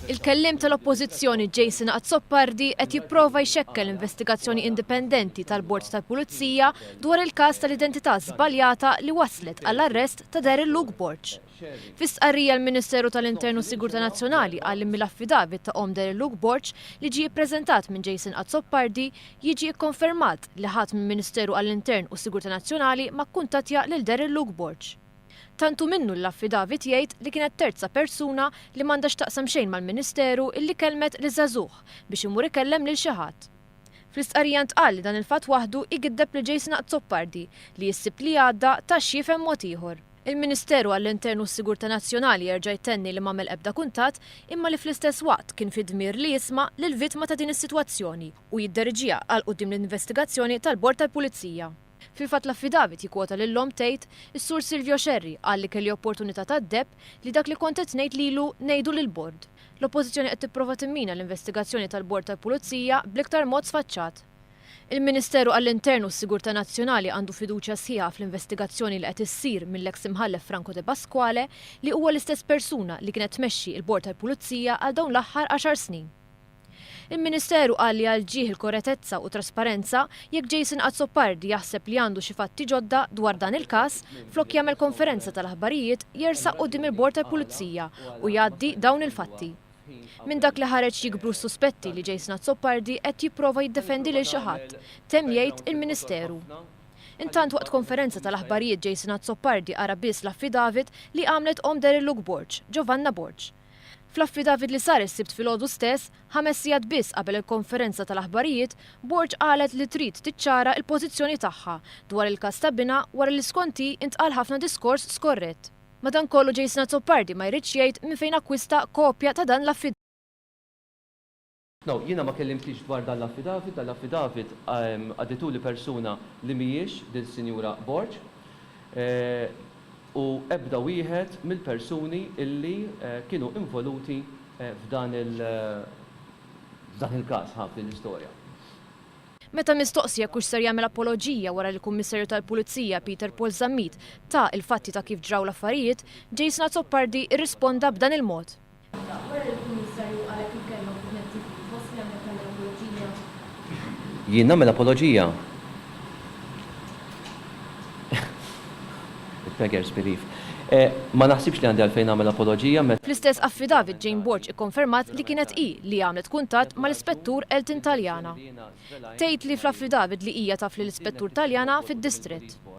Il-kellim tal-Oppożizzjoni Jason Azzopardi qed jipprova jxekkel investigazzjoni indipendenti tal-Bord tal-Pulizija dwar il-każ tal-identità żbaljata li waslet għall-arrest ta' Daryl Luke Borg. Fis-stqarrija l-Ministeru tal-Intern u s-Sigurta Nazzjonali qal mill-affidavit ta' Daryl Luke Borg li ġie ppreżentat minn Jason Azzopardi jiġi kkonfermat li ħadd mill-Ministeru għall-Intern u s-Sigurta Nazzjonali ma kkuntattja lil Daryl Luke Borg. Tantu minnu l-affidavit jgħid li kienet terza persuna li m'għandax taqsam xejn mal-Ministeru illi kelmet li żagħżugħ biex imur ikellem lil xi ħadd. Fl-istqarrija ntqal li dan il-fatt waħdu jgiddeb li Jason Azzopardi li jissib li għadda tax jifhem mod ieħor. Il-Ministeru għall-Intern u s-Sigurta Nazzjonali jerġa' jtenni li m'għamel ebda kuntatt imma li fl-istess waqt kien fi dmir li jisma' lill-vittma ta' din is-sitwazzjoni u jidderġiha għal quddiem l-investigazzjoni tal-Bord tal-Pulizija. Fil-fatt l-affidavit jikkwota lil-lom tgħid is-Sur Silvio Xerri qal li kelli opportunità tad-debb li dak li kont qed ngħid lilu ngħidu lill-Bord. L-Oppożizzjoni qed tipprova timmina l-investigazzjoni tal-Bord tal-Pulizija bl-iktar mod sfaċċat. Il-Ministeru għall-Intern u s-Sigurta Nazzjonali għandu fiduċja sħiħa fl-investigazzjoni li qed issir mill-eks imħallef Franco De Pasquale li huwa l-istess persuna li kienet tmexxi l-Bord tal-Pulizija għal dawn l-aħħar 10 snin. Il-Ministeru qal li għal ġieħ il-korrettezza u trasparenza jekk Jason Azzopardi jaħseb li għandu xi fatti ġodda dwar dan il-każ, flok jagħmel konferenza tal-aħbarijiet jersaq quddiem il-Bord tal-Pulizija u jgħaddi dawn il-fatti. Minn dak li ħareġ jikbru s-suspetti li Jason Azzopardi qed jipprova jiddefendi lil xi ħadd, temm jgħid il-Ministeru. Intant waqt konferenza tal-aħbarijiet Jason Azzopardi qara biss l-affidavit li għamlet Daryl Luke Borg, Giovanna Borg. Fl-affidavit li sar is-sibt filgħodu stess, 5 sigħat biss qabel il-konferenza tal-aħbarijiet, Borg qalet li trid tiċċara l-pożizzjoni tagħha dwar il-każ ta' Bina wara li skonti intqal ħafna diskors skorrett. Madankollu Jason Azzopardi ma jridx jgħid minn fejn akkwista kopja ta' dan l-affidavit. No, jiena ma kellimtix dwar dan l-affidavit għadditu li persuna li mhijiex dil-Sinjura Borg. U ebda wieħed mill-persuni illi kienu involuti f'dan il-każ ħafna l-istorja. Meta mistoqsija kux ser jagħmel apoloġija wara li l-Kummissarju tal-Pulizija Peter Paul Zammit ta' il-fatti ta' kif ġraw l-affarijiet, Jason Azzopardi irrisponda b'dan il-mod. Jien nagħmel apoloġija. Beggars belief. Ma naħsibx li għandi għalfejn għamel apologija. Fl-istess affidavit Jane Borg ikkonfermat li kienet li għamlet kuntatt mal-ispettur Taljana. Tgħid li fl-affidavit li hija taf li l-ispettur Taljana fid-distritt.